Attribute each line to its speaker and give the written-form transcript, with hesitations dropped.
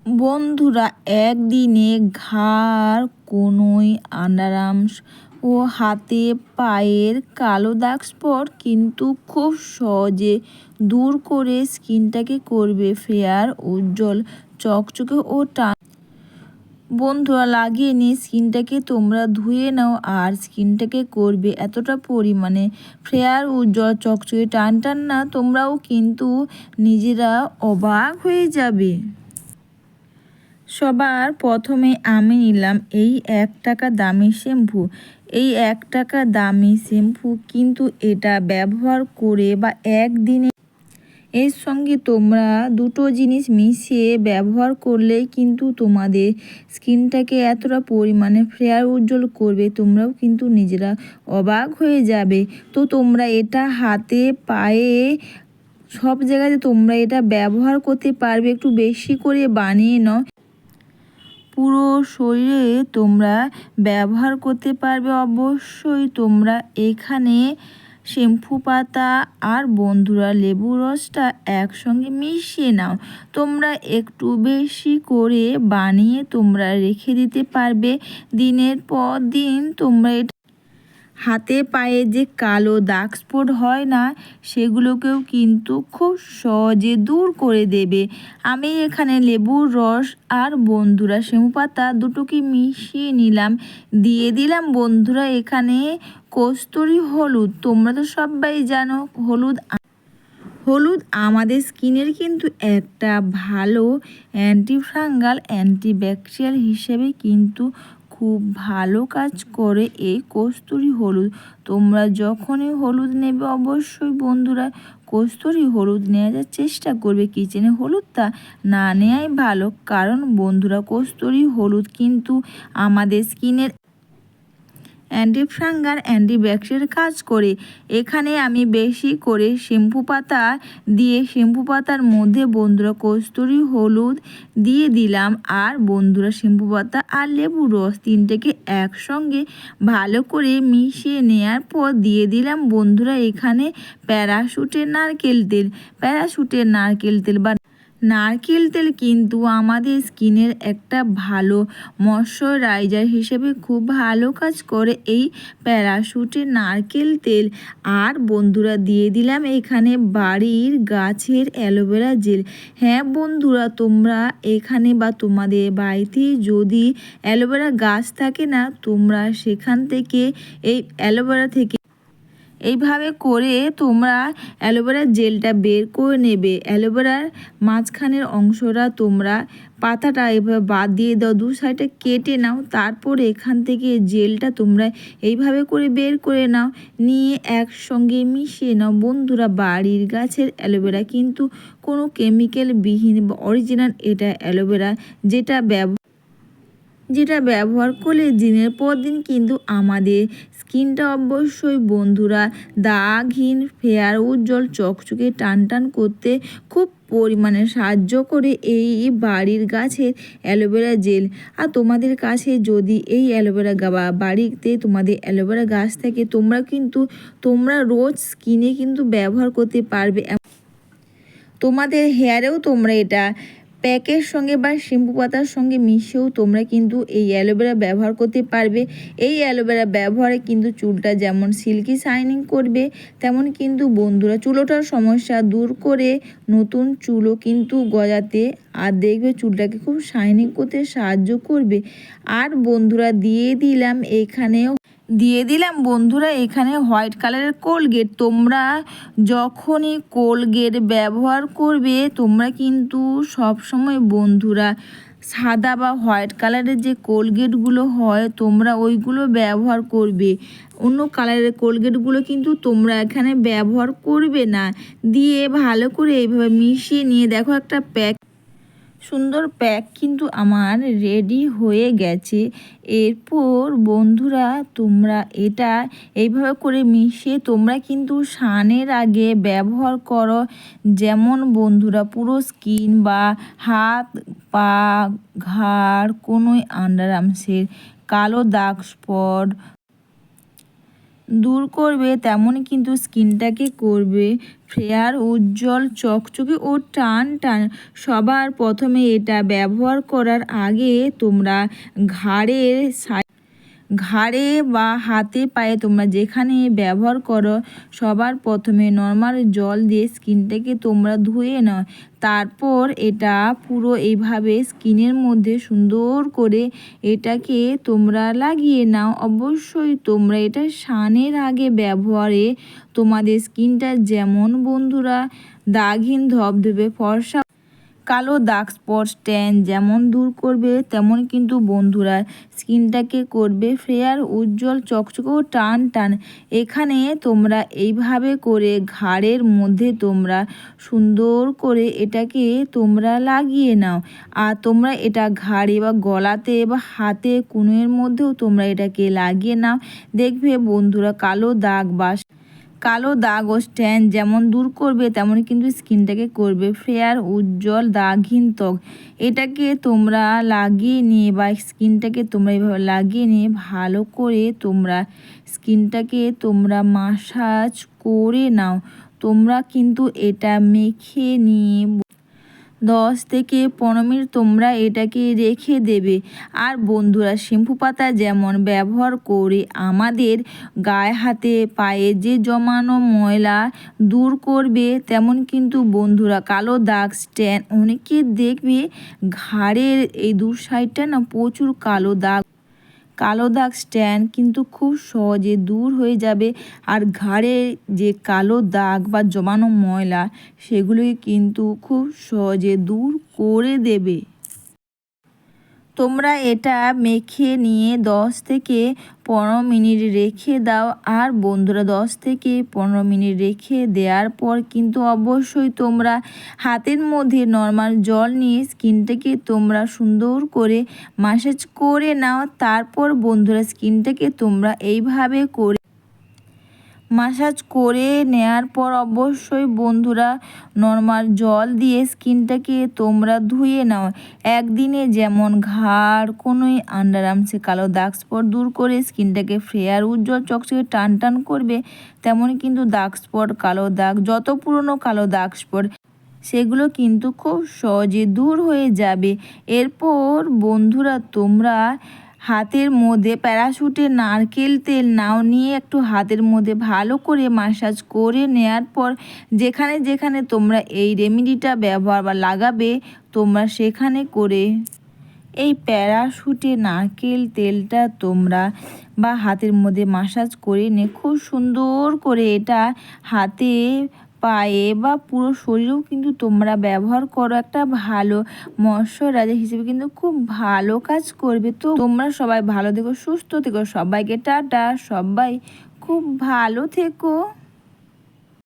Speaker 1: বন্ধুরা, একদিনে ঘাড়, কনুই, আন্ডারআর্মস ও হাতে পায়ের কালো দাগ স্পট কিন্তু খুব সহজে দূর করে স্কিনটাকে করবে ফেয়ার, উজ্জ্বল, চকচকে ও টান। বন্ধুরা, লাগিয়ে নিয়ে স্কিনটাকে তোমরা ধুয়ে নাও আর স্কিনটাকে করবে এতটা পরিমাণে ফেয়ার, উজ্জ্বল, চকচকে, টান টান না, তোমরাও কিন্তু নিজেরা অবাক হয়ে যাবে। সবার প্রথমে আমি নিলাম এই 1 টাকা দামি শ্যাম্পু। এই 1 টাকা দামি শ্যাম্পু কিন্তু এটা ব্যবহার করে বা একদিনে এর সঙ্গে তোমরা দুটো জিনিস মিশিয়ে ব্যবহার করলেই কিন্তু তোমাদের স্কিনটাকে এতটা পরিমাণে ফেয়ার, উজ্জ্বল করবে, তোমরাও কিন্তু নিজেরা অবাক হয়ে যাবে। তো তোমরা এটা হাতে, পায়ে, সব জায়গাতে তোমরা এটা ব্যবহার করতে পারবে। একটু বেশি করে বানিয়ে নাও, পুরো শরীরে তোমরা ব্যবহার করতে পারবে। অবশ্যই তোমরা এখানে শ্যাম্পু পাতা আর বন্ধুরা লেবুর রসটা একসঙ্গে মিশিয়ে নাও। তোমরা একটু বেশি করে বানিয়ে তোমরা রেখে দিতে পারবে। দিনের পর দিন তোমরা হাতে পায়ে যে কালো দাগ স্পট হয় না, সেগুলোকেও কিন্তু খুব সহজে দূর করে দেবে। আমি এখানে লেবুর রস আর বন্ধুরা শ্যাম্পু পাতা দুটোকে মিশিয়ে নিলাম, দিয়ে দিলাম বন্ধুরা এখানে কস্তুরি হলুদ। তোমরা তো সবাই জানো হলুদ হলুদ আমাদের স্কিনের কিন্তু একটা ভালো অ্যান্টিফাঙ্গাল, অ্যান্টিব্যাকটেরিয়াল হিসেবে কিন্তু খুব ভালো কাজ করে এই কস্তুরি হলুদ। তোমরা যখনই হলুদ নেবে অবশ্যই বন্ধুরা কস্তুরি হলুদ নেওয়ার চেষ্টা করবে। কিচেনে হলুদটা না নেওয়াই ভালো, কারণ বন্ধুরা কস্তুরি হলুদ কিন্তু আমাদের স্কিনের অ্যান্টিফাঙ্গাল, অ্যান্টিব্যাকটেরিয়াল কাজ করে। এখানে আমি বেশি করে শ্যাম্পু পাতা দিয়ে শ্যাম্পু পাতার মধ্যে বন্ধুরা কস্তুরি হলুদ দিয়ে দিলাম, আর বন্ধুরা শ্যাম্পু পাতা আর লেবুর রস তিনটেকে একসঙ্গে ভালো করে মিশিয়ে নেওয়ার পর দিয়ে দিলাম বন্ধুরা এখানে প্যারাশুটের নারকেল তেল। প্যারাশুটের নারকেল তেল বা নারকেল তেল কিন্তু আমাদের স্কিনের একটা ভালো ময়শ্চারাইজার হিসেবে খুব ভালো কাজ করে এই প্যারাশুটের নারকেল তেল। আর বন্ধুরা দিয়ে দিলাম এখানে বাড়ির গাছের অ্যালোভেরা জেল। হ্যাঁ বন্ধুরা, তোমরা এখানে বা তোমাদের বাড়িতে যদি অ্যালোভেরা গাছ থাকে না, তোমরা সেখান থেকে এই অ্যালোভেরা থেকে এইভাবে করে তোমরা অ্যালোভেরার জেলটা বের করে নেবে। অ্যালোভেরার মাঝখানের অংশটা তোমরা পাতাটা এভাবে বাদ দিয়ে দাও, দু সাইডটা কেটে নাও, তারপর এখান থেকে জেলটা তোমরা এইভাবে করে বের করে নাও, নিয়ে একসঙ্গে মিশিয়ে নাও। বন্ধুরা, বাড়ির গাছের অ্যালোভেরা কিন্তু কোনো কেমিক্যাল বিহীন বা অরিজিনাল এটা অ্যালোভেরা, যেটা ব্যবহার করলে দিনের পর দিন কিন্তু আমাদের স্কিনটা অবশ্যই বন্ধুরা দাগহীন, ফেয়ার, উজ্জ্বল, চকচকে, টান টান করতে খুব পরিমাণে সাহায্য করে এই বাড়ির গাছের অ্যালোভেরা জেল। আর তোমাদের কাছে যদি এই অ্যালোভেরা বাড়িতে তোমাদের অ্যালোভেরা গাছ থাকে, তোমরা রোজ স্কিনে কিন্তু ব্যবহার করতে পারবে। তোমাদের হেয়ারেও তোমরা এটা প্যাকের সঙ্গে বা শ্যাম্পু পাতার সঙ্গে মিশিয়েও তোমরা কিন্তু এই অ্যালোভেরা ব্যবহার করতে পারবে। এই অ্যালোভেরা ব্যবহারে কিন্তু চুলটা যেমন সিল্কি শাইনিং করবে, তেমন কিন্তু বন্ধুরা চুলোটার সমস্যা দূর করে নতুন চুলও কিন্তু গজাতে আর দেখবে চুলটাকে খুব শাইনিং করতে সাহায্য করবে। আর বন্ধুরা দিয়ে দিলাম বন্ধুরা এখানে হোয়াইট কালারের কোলগেট। তোমরা যখনই কোলগেট ব্যবহার করবে, তোমরা কিন্তু সব সময় বন্ধুরা সাদা বা হোয়াইট কালারের যে কোলগেটগুলো হয় তোমরা ওইগুলো ব্যবহার করবে। অন্য কালারের কোলগেটগুলো কিন্তু তোমরা এখানে ব্যবহার করবে না। দিয়ে ভালো করে এইভাবে মিশিয়ে নিয়ে দেখো একটা সুন্দর প্যাক কিন্তু আমার রেডি হয়ে গেছে। এরপর বন্ধুরা তোমরা এটা এইভাবে করে মিশিয়ে তোমরা কিন্তু স্নানের আগে ব্যবহার করো। যেমন বন্ধুরা পুরো স্কিন বা হাত, পা, ঘাড়, কোনোই, আন্ডারআর্মসের কালো দাগ স্পট দূর করবে, তেমনই কিন্তু স্কিনটাকে করবে ফেয়ার, উজ্জ্বল, চকচকে ও টান টান। সবার প্রথমে এটা ব্যবহার করার আগে তোমরা ঘাড়ে বা হাতে পায়ে তোমরা যেখানে ব্যবহার করো, সবার প্রথমে নর্মাল জল দিয়ে স্কিনটাকে তোমরা ধুয়ে নাও। তারপর এটা পুরো এইভাবে স্কিনের মধ্যে সুন্দর করে এটাকে তোমরা লাগিয়ে নাও। অবশ্যই তোমরা এটা স্নানের আগে ব্যবহারে তোমাদের স্কিনটা যেমন বন্ধুরা দাগহীন, ধবধবে, ফর্সা, কালো দাগ, স্পট, ট্যান যেমন দূর করবে, তেমন কিন্তু বন্ধুরা স্কিনটাকে করবে ফেয়ার, উজ্জ্বল, চকচকে ও টান টান। এখানে তোমরা এইভাবে করে ঘাড়ের মধ্যে তোমরা সুন্দর করে এটাকে তোমরা লাগিয়ে নাও। আর তোমরা এটা ঘাড়ে বা গলাতে বা হাতে কোণের মধ্যেও তোমরা এটাকে লাগিয়ে নাও। দেখবে বন্ধুরা কালো দাগ ও স্ট্যান যেমন দূর করবে, তেমন কিন্তু স্কিনটাকে করবে ফেয়ার, উজ্জ্বল, দাগহীন ত্বক। এটাকে তোমরা লাগিয়ে নিয়ে বা স্কিনটাকে তোমরা এভাবে লাগিয়ে নিয়ে ভালো করে তোমরা স্কিনটাকে তোমরা মাসাজ করে নাও। তোমরা কিন্তু এটা মেখে নিয়ে 10 থেকে 15 মিনিট তোমরা এটাকে রেখে দেবে। আর বন্ধুরা শ্যাম্পু পাতা যেমন ব্যবহার করে আমাদের গায়ে, হাতে, পায়ে যে জমানো ময়লা দূর করবে, তেমন কিন্তু বন্ধুরা কালো দাগ, স্ট্যান, অনেকে দেখবে ঘাড়ের এই দু সাইডটা না প্রচুর কালো দাগ স্ট্যান কিন্তু খুব সহজে দূর হয়ে যাবে। আর ঘাড়ে যে কালো দাগ বা জমানো ময়লা, সেগুলোই কিন্তু খুব সহজে দূর করে দেবে। তোমরা এটা মেখে নিয়ে 10 থেকে 15 মিনিট রেখে দাও। আর বন্ধুরা 10 থেকে 15 মিনিট রেখে দেওয়ার পর কিন্তু অবশ্যই তোমরা হাতের মধ্যে নর্মাল জল নিয়ে স্কিনটাকে তোমরা সুন্দর করে মাসাজ করে নাও। তারপর বন্ধুরা স্কিনটাকে তোমরা এইভাবে করে মাসাজ করে নেওয়ার পর অবশ্যই বন্ধুরা নর্মাল জল দিয়ে স্কিনটাকে তোমরা ধুয়ে নাও। একদিনে যেমন ঘাড়, কোনোই, আন্ডার আর্মসে কালো দাগ স্পট দূর করে স্কিনটাকে ফেয়ার, উজ্জ্বল, চকচকে টান টান করবে, তেমনই কিন্তু দাগ স্পট, কালো দাগ, যত পুরনো কালো দাগ স্পট সেগুলো কিন্তু খুব সহজে দূর হয়ে যাবে। এরপর বন্ধুরা তোমরা হাতের মধ্যে প্যারাশুটের নারকেল তেল নাও, নিয়ে একটু হাতের মধ্যে ভালো করে মাসাজ করে নেওয়ার পর যেখানে যেখানে তোমরা এই রেমেডিটা ব্যবহার বা লাগাবে, তোমরা সেখানে করে এই প্যারাশুটের নারকেল তেলটা তোমরা বা হাতের মধ্যে মাসাজ করে নিয়ে খুব সুন্দর করে এটা হাতে, পায়ে বা পুরো শরীরেও কিন্তু তোমরা ব্যবহার করো। একটা ভালো ময়শ্চারাইজার হিসেবে কিন্তু খুব ভালো কাজ করবে। তো তোমরা সবাই ভালো থেকো, সুস্থ থেকো, সবাইকে টাটা, সবাই খুব ভালো থেকো।